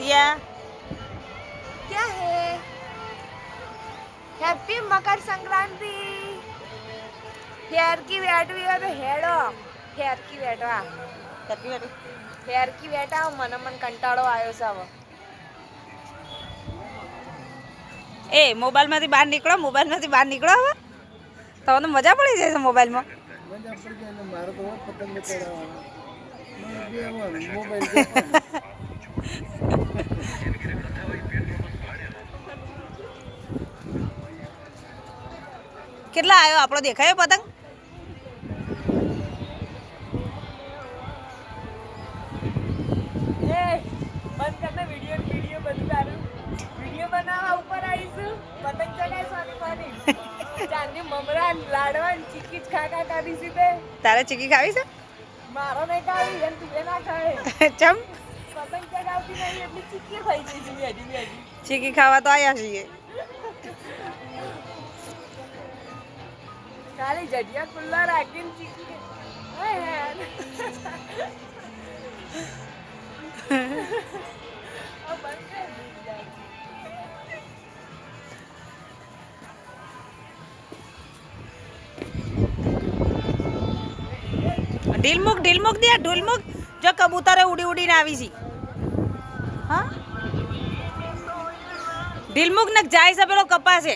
भैया क्या है? हैप्पी मकर संक्रांति। हेयर की वेट भी है तो हेडो हेयर की वेटवा हेयर की वेटा मन मन कंटाळो आयो છે હવે ए मोबाइल માંથી બહાર નીકળો હવે તમને તો મજા પડી જાય છે મોબાઈલ માં મજા પડી જાય ને મારે તો પતંગ ચડાવવાનો મોબાઈલ કેટલા આવ્યો આપણો દેખાયો પતંગ ए बंद करना वीडियो बंद कर वीडियो बनावा ऊपर आईस पतंग चढ़ाई सोनी पानी चांदी ममरा लाडवा चिक्की खा करी सी ते તારે ચીકી ખાવી છે मारो नहीं खाई एम तुझे ना खाए ચમ पतंग चढ़ावती नहीं अपनी चिक्की खाई थी मेरी ચીકી ખાવા તો આયા છીએ खाली जडिया खुला राखी चिक्की ओए यार अब बंद कर ઢીલ મૂક દે ઢોલ મૂક જો કબૂતરે ઉડી ઉડીને આવી છે હા ઢીલ મૂક ને જાય છે પેલો કપાસે